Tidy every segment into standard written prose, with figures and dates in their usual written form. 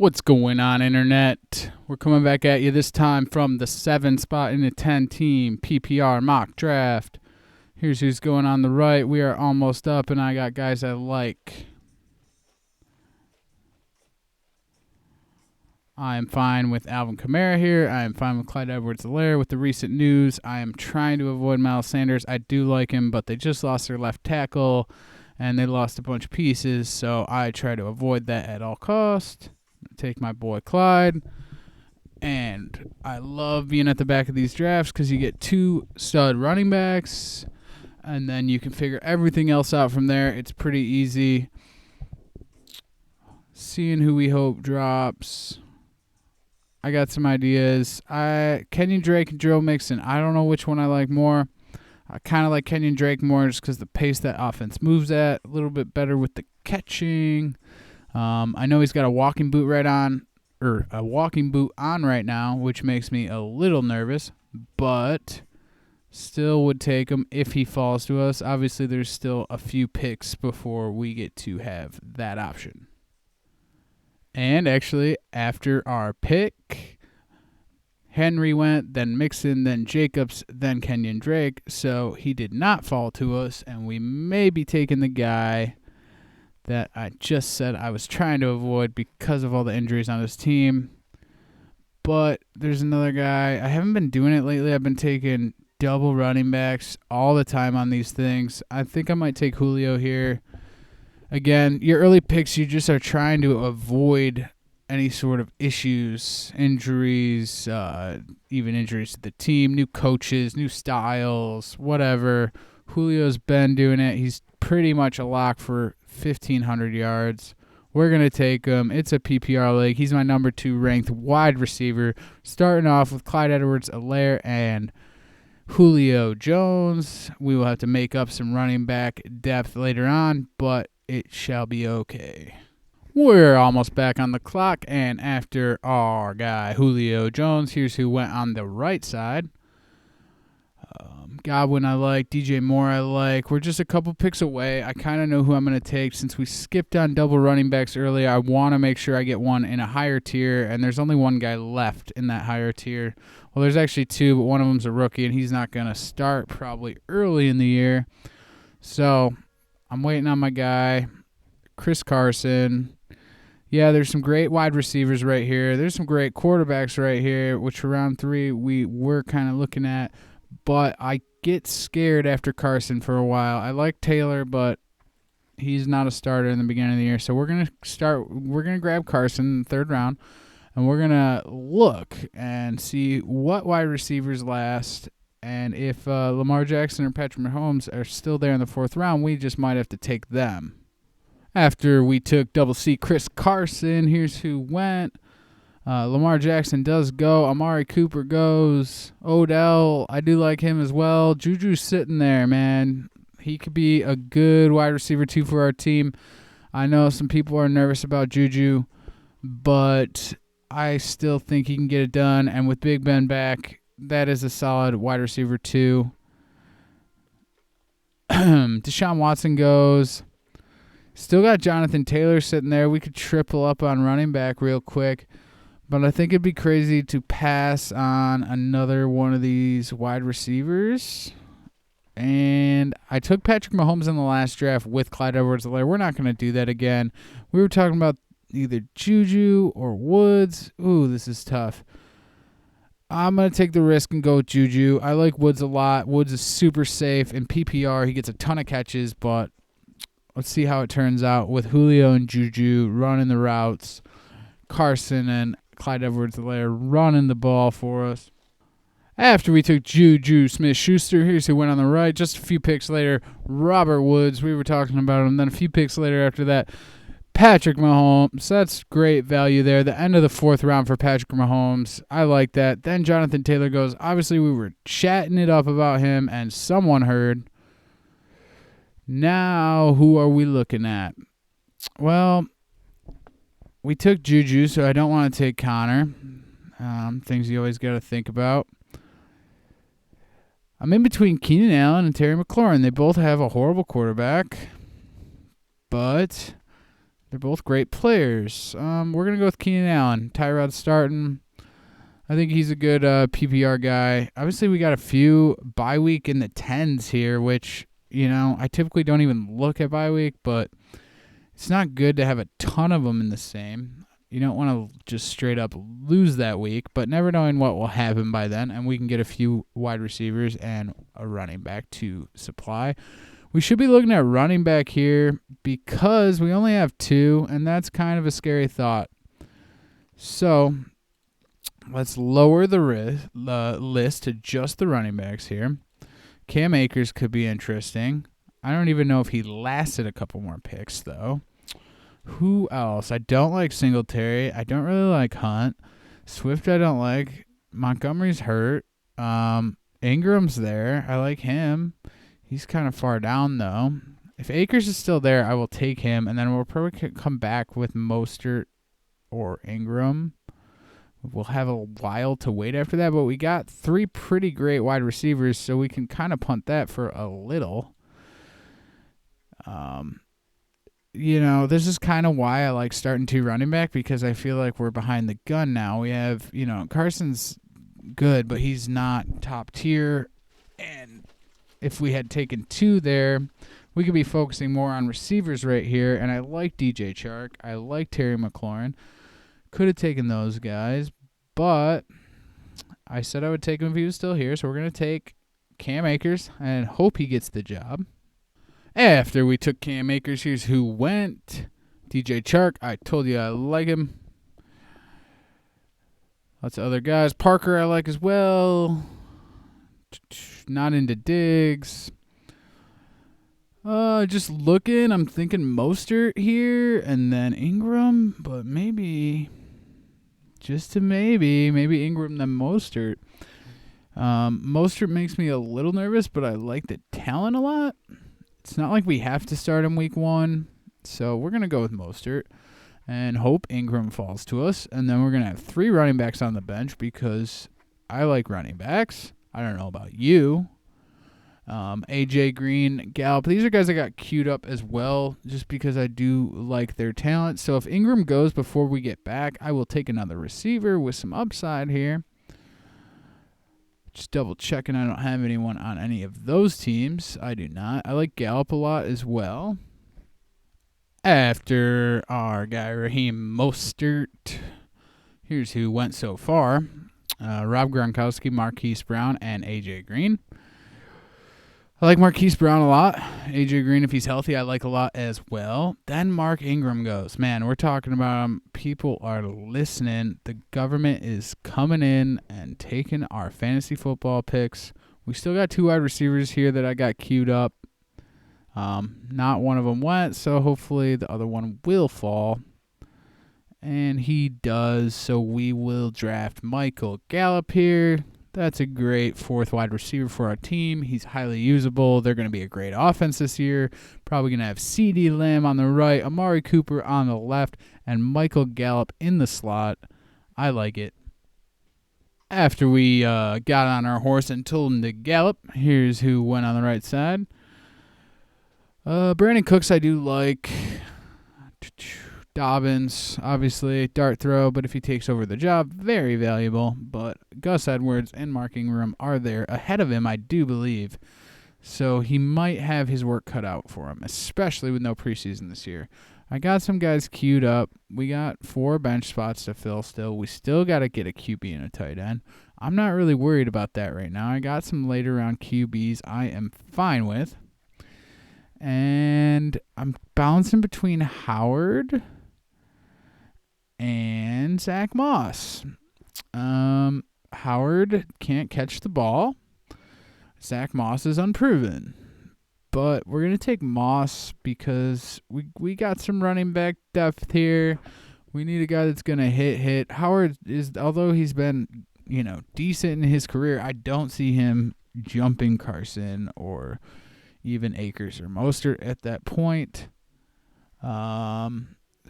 What's going on, Internet? We're coming back at you this time from the 7 spot in the 10 team PPR mock draft. Here's who's going on the right. We are almost up, and I got guys I like. I am fine with Alvin Kamara here. I am fine with Clyde Edwards-Helaire. With the recent news, I am trying to avoid Miles Sanders. I do like him, but they just lost their left tackle, and they lost a bunch of pieces, so I try to avoid that at all costs. Take my boy Clyde. And I love being at the back of these drafts because you get 2 stud running backs, and then you can figure everything else out from there. It's pretty easy. Seeing who we hope drops. I got some ideas. Kenyon Drake and Joe Mixon. I don't know which one I like more. I kind of like Kenyon Drake more just because the pace that offense moves at. A little bit better with the catching. I know he's got a walking boot on right now, which makes me a little nervous, but still would take him if he falls to us. Obviously, there's still a few picks before we get to have that option. And actually, after our pick, Henry went, then Mixon, then Jacobs, then Kenyon Drake, so he did not fall to us, and we may be taking the guy that I just said I was trying to avoid because of all the injuries on his team. But there's another guy. I haven't been doing it lately. I've been taking double running backs all the time on these things. I think I might take Julio here. Again, your early picks, you just are trying to avoid any sort of issues, injuries, even injuries to the team, new coaches, new styles, whatever. Julio's been doing it. He's pretty much a lock for 1,500 yards. We're going to take him. It's a PPR league. He's my number 2 ranked wide receiver, starting off with Clyde Edwards-Helaire and Julio Jones. We will have to make up some running back depth later on, but it shall be okay. We're almost back on the clock, and after our guy Julio Jones, here's who went on the right side. Godwin I like, DJ Moore I like. We're just a couple picks away. I kind of know who I'm going to take. Since we skipped on double running backs earlier, I want to make sure I get one in a higher tier, and there's only one guy left in that higher tier. Well, there's actually 2, but one of them's a rookie, and he's not going to start probably early in the year. So I'm waiting on my guy, Chris Carson. Yeah, there's some great wide receivers right here. There's some great quarterbacks right here, which for round 3 we were kind of looking at. But I get scared after Carson for a while. I like Taylor, but he's not a starter in the beginning of the year. So we're going to grab Carson in the 3rd round, and we're going to look and see what wide receivers last. And if Lamar Jackson or Patrick Mahomes are still there in the 4th round, we just might have to take them. After we took double C Chris Carson, here's who went. Lamar Jackson does go. Amari Cooper goes. Odell, I do like him as well. Juju's sitting there, man. He could be a good wide receiver, too, for our team. I know some people are nervous about Juju, but I still think he can get it done. And with Big Ben back, that is a solid wide receiver, too. Deshaun Watson goes. Still got Jonathan Taylor sitting there. We could triple up on running back real quick. But I think it'd be crazy to pass on another one of these wide receivers. And I took Patrick Mahomes in the last draft with Clyde Edwards-Helaire. We're not going to do that again. We were talking about either Juju or Woods. Ooh, this is tough. I'm going to take the risk and go with Juju. I like Woods a lot. Woods is super safe. In PPR, he gets a ton of catches, but let's see how it turns out with Julio and Juju running the routes. Carson and Clyde Edwards-Helaire running the ball for us. After we took Juju Smith-Schuster, here's who went on the right. Just a few picks later, Robert Woods. We were talking about him. Then a few picks later after that, Patrick Mahomes. That's great value there. The end of the 4th round for Patrick Mahomes. I like that. Then Jonathan Taylor goes. Obviously, we were chatting it up about him, and someone heard. Now, who are we looking at? Well, we took Juju, so I don't want to take Connor. Things you always got to think about. I'm in between Keenan Allen and Terry McLaurin. They both have a horrible quarterback, but They're both great players. We're going to go with Keenan Allen. Tyrod's starting. I think he's a good PPR guy. Obviously, we got a few bye week in the 10s here, which, I typically don't even look at bye week, but it's not good to have a ton of them in the same. You don't want to just straight up lose that week, but never knowing what will happen by then, and we can get a few wide receivers and a running back to supply. We should be looking at running back here because we only have 2, and that's kind of a scary thought. So let's lower the list to just the running backs here. Cam Akers could be interesting. I don't even know if he lasted a couple more picks, though. Who else? I don't like Singletary. I don't really like Hunt. Swift I don't like. Montgomery's hurt. Ingram's there. I like him. He's kind of far down, though. If Akers is still there, I will take him, and then we'll probably come back with Mostert or Ingram. We'll have a while to wait after that, but we got 3 pretty great wide receivers, so we can kind of punt that for a little. This is kind of why I like starting 2 running back, because I feel like we're behind the gun now. We have, Carson's good, but he's not top tier, and if we had taken 2 there, we could be focusing more on receivers right here, and I like DJ Chark. I like Terry McLaurin. Could have taken those guys, but I said I would take him if he was still here, so we're going to take Cam Akers and hope he gets the job. After we took Cam Akers, here's who went. DJ Chark, I told you I like him. Lots of other guys. Parker I like as well. Not into Diggs. Just looking, I'm thinking Mostert here and then Ingram, but maybe Ingram then Mostert. Mostert makes me a little nervous, but I like the talent a lot. It's not like we have to start him week 1, so we're going to go with Mostert and hope Ingram falls to us, and then we're going to have 3 running backs on the bench because I like running backs. I don't know about you. AJ Green, Gallup, these are guys I got queued up as well just because I do like their talent. So if Ingram goes before we get back, I will take another receiver with some upside here. Just double checking I don't have anyone on any of those teams. I do not. I like Gallup a lot as well. After our guy Raheem Mostert, here's who went so far. Rob Gronkowski, Marquise Brown, and AJ Green. I like Marquise Brown a lot. AJ Green, if he's healthy, I like a lot as well. Then Mark Ingram goes. Man, we're talking about him. People are listening. The government is coming in and taking our fantasy football picks. We still got 2 wide receivers here that I got queued up. Not one of them went, so hopefully the other one will fall. And he does, so we will draft Michael Gallup here. That's a great 4th wide receiver for our team. He's highly usable. They're going to be a great offense this year. Probably going to have CeeDee Lamb on the right, Amari Cooper on the left, and Michael Gallup in the slot. I like it. After we got on our horse and told him to gallop, here's who went on the right side. Brandon Cooks I do like. Dobbins, obviously, dart throw, but if he takes over the job, very valuable. But Gus Edwards and Mark Ingram are there ahead of him, I do believe. So he might have his work cut out for him, especially with no preseason this year. I got some guys queued up. We got 4 bench spots to fill still. We still got to get a QB and a tight end. I'm not really worried about that right now. I got some later round QBs I am fine with. And I'm bouncing between Howard and Zach Moss. Howard can't catch the ball. Zach Moss is unproven. But we're going to take Moss because we got some running back depth here. We need a guy that's going to hit. Howard is, although he's been, decent in his career, I don't see him jumping Carson or even Akers or Mostert at that point.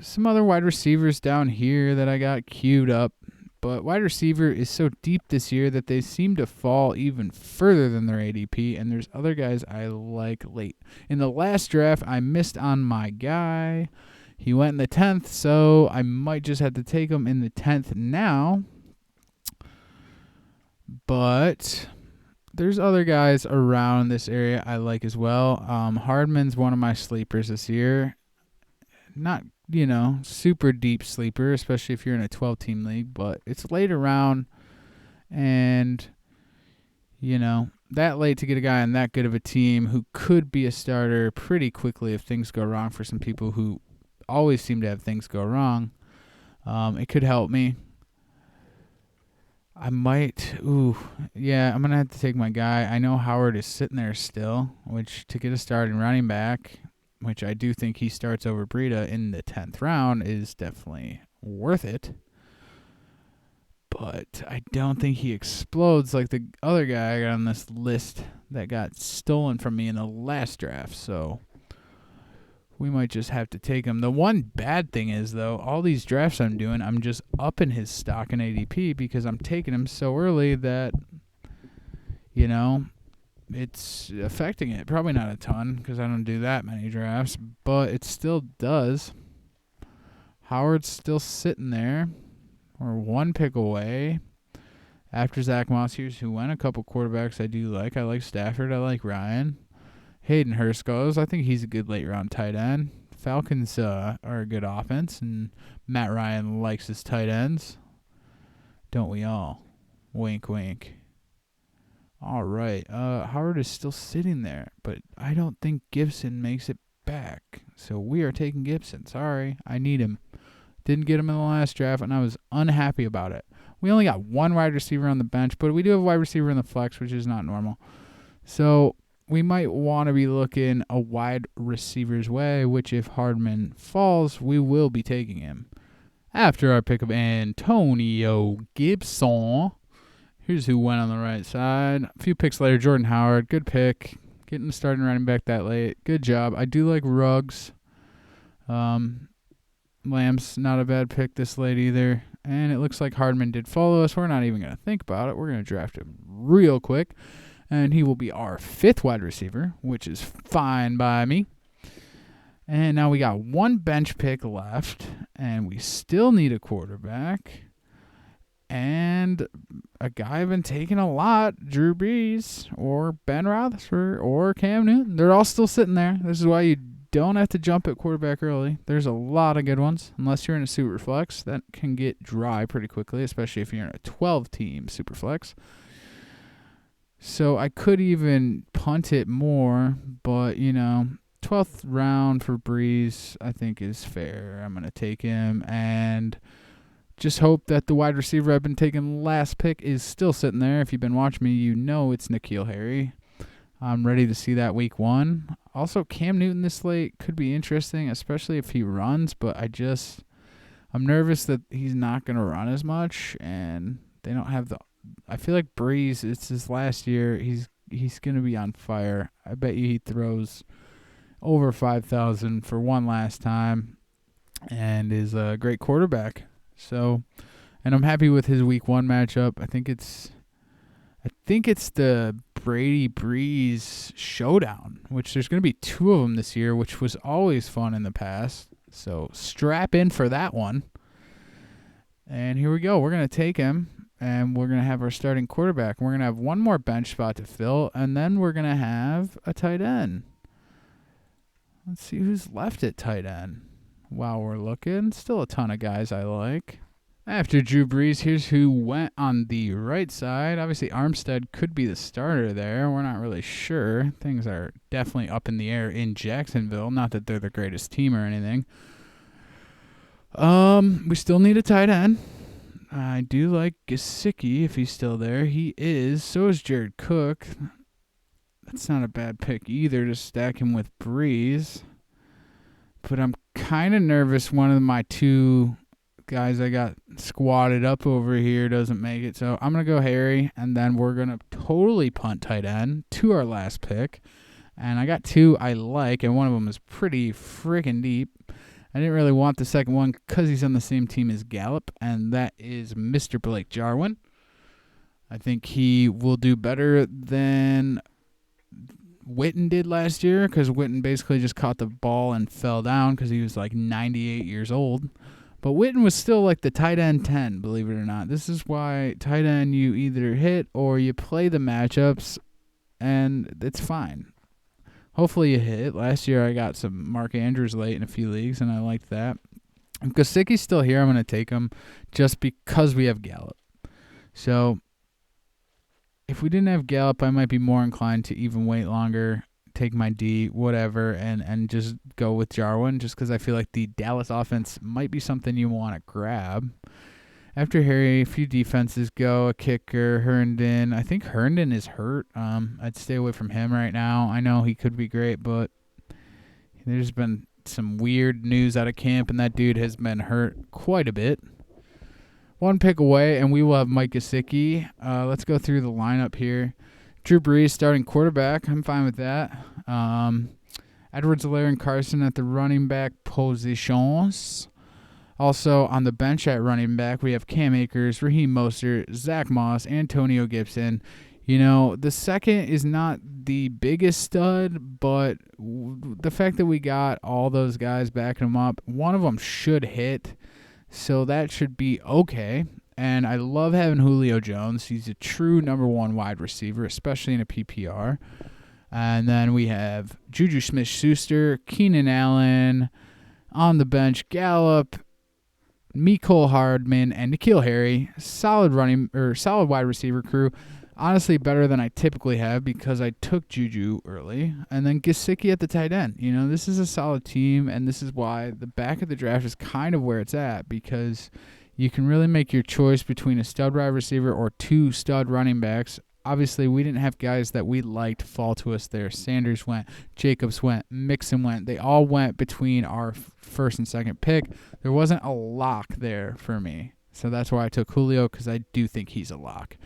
Some other wide receivers down here that I got queued up. But wide receiver is so deep this year that they seem to fall even further than their ADP, and there's other guys I like late. In the last draft, I missed on my guy. He went in the 10th, so I might just have to take him in the 10th now. But there's other guys around this area I like as well. Hardman's one of my sleepers this year. Not, super deep sleeper, especially if you're in a 12-team league, but it's late around, and, that late to get a guy on that good of a team who could be a starter pretty quickly if things go wrong for some people who always seem to have things go wrong. It could help me. I'm going to have to take my guy. I know Howard is sitting there still, which to get a start in running back, which I do think he starts over Breida in the 10th round, is definitely worth it. But I don't think he explodes like the other guy I got on this list that got stolen from me in the last draft. So we might just have to take him. The one bad thing is, though, all these drafts I'm doing, I'm just upping his stock in ADP because I'm taking him so early that, it's affecting it. Probably not a ton because I don't do that many drafts, but it still does. Howard's still sitting there. We're one pick away after Zach Moss here, who went a couple quarterbacks I do like. I like Stafford. I like Ryan. Hayden Hurst goes. I think he's a good late-round tight end. Falcons are a good offense, and Matt Ryan likes his tight ends. Don't we all? Wink, wink. All right. Howard is still sitting there, but I don't think Gibson makes it back. So we are taking Gibson. Sorry. I need him. Didn't get him in the last draft, and I was unhappy about it. We only got one wide receiver on the bench, but we do have a wide receiver in the flex, which is not normal. So we might want to be looking a wide receiver's way, which if Hardman falls, we will be taking him. After our pick of Antonio Gibson, here's who went on the right side. A few picks later, Jordan Howard, good pick. Getting starting running back that late. Good job. I do like Ruggs. Lamb's not a bad pick this late either. And it looks like Hardman did follow us. We're not even going to think about it. We're going to draft him real quick. And he will be our 5th wide receiver, which is fine by me. And now we got one bench pick left. And we still need a quarterback. And a guy I've been taking a lot, Drew Brees or Ben Roethlisberger or Cam Newton. They're all still sitting there. This is why you don't have to jump at quarterback early. There's a lot of good ones. Unless you're in a super flex, that can get dry pretty quickly, especially if you're in a 12-team super flex. So I could even punt it more, but, 12th round for Brees I think is fair. I'm going to take him and just hope that the wide receiver I've been taking last pick is still sitting there. If you've been watching me, you know it's N'Keal Harry. I'm ready to see that week 1. Also, Cam Newton this late could be interesting, especially if he runs, but I'm nervous that he's not going to run as much, and they don't have I feel like Brees, it's his last year. He's going to be on fire. I bet you he throws over 5,000 for one last time and is a great quarterback. So, and I'm happy with his week 1 matchup. I think it's the Brady Brees showdown, which there's going to be 2 of them this year, which was always fun in the past. So strap in for that one. And here we go. We're going to take him, and we're going to have our starting quarterback. We're going to have one more bench spot to fill, and then we're going to have a tight end. Let's see who's left at tight end while we're looking. Still a ton of guys I like. After Drew Brees, here's who went on the right side. Obviously, Armstead could be the starter there. We're not really sure. Things are definitely up in the air in Jacksonville. Not that they're the greatest team or anything. We still need a tight end. I do like Gesicki if he's still there. He is. So is Jared Cook. That's not a bad pick either to stack him with Brees. But I'm kind of nervous one of my 2 guys I got squatted up over here doesn't make it. So I'm going to go Harry, and then we're going to totally punt tight end to our last pick. And I got 2 I like, and one of them is pretty freaking deep. I didn't really want the second one because he's on the same team as Gallup, and that is Mr. Blake Jarwin. I think he will do better than Witten did last year, because Witten basically just caught the ball and fell down because he was like 98 years old. But Witten was still like the tight end 10, believe it or not. This is why tight end you either hit or you play the matchups, and it's fine. Hopefully you hit. Last year I got some Mark Andrews late in a few leagues, and I liked that. If Gesicki's still here, I'm going to take him just because we have Gallup. So if we didn't have Gallup, I might be more inclined to even wait longer, take my D, whatever, and just go with Jarwin, just because I feel like the Dallas offense might be something you want to grab. After Harry, a few defenses go, a kicker, Herndon. I think Herndon is hurt. I'd stay away from him right now. I know he could be great, but there's been some weird news out of camp, and that dude has been hurt quite a bit. One pick away, and we will have Mike Gesicki. Let's go through the lineup here. Drew Brees starting quarterback. I'm fine with that. Edwards-Helaire and Carson at the running back positions. Also on the bench at running back, we have Cam Akers, Raheem Mostert, Zach Moss, Antonio Gibson. You know, the second is not the biggest stud, but the fact that we got all those guys backing them up, one of them should hit, so that should be okay. And I love having Julio Jones. He's a true number one wide receiver, especially in a PPR. And then we have Juju Smith-Schuster, Keenan Allen, on the bench, Gallup, Mecole Hardman, and N'Keal Harry. Solid wide receiver crew. Honestly, better than I typically have because I took Juju early. And then Gesicki at the tight end. You know, this is a solid team, and this is why the back of the draft is kind of where it's at, because you can really make your choice between a stud wide receiver or two stud running backs. Obviously, we didn't have guys that we liked fall to us there. Sanders went, Jacobs went, Mixon went. They all went between our first and second pick. There wasn't a lock there for me. So that's why I took Julio, because I do think he's a lock.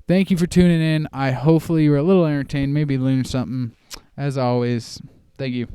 Thank you for tuning in. Hopefully you were a little entertained, maybe learned something. As always, thank you.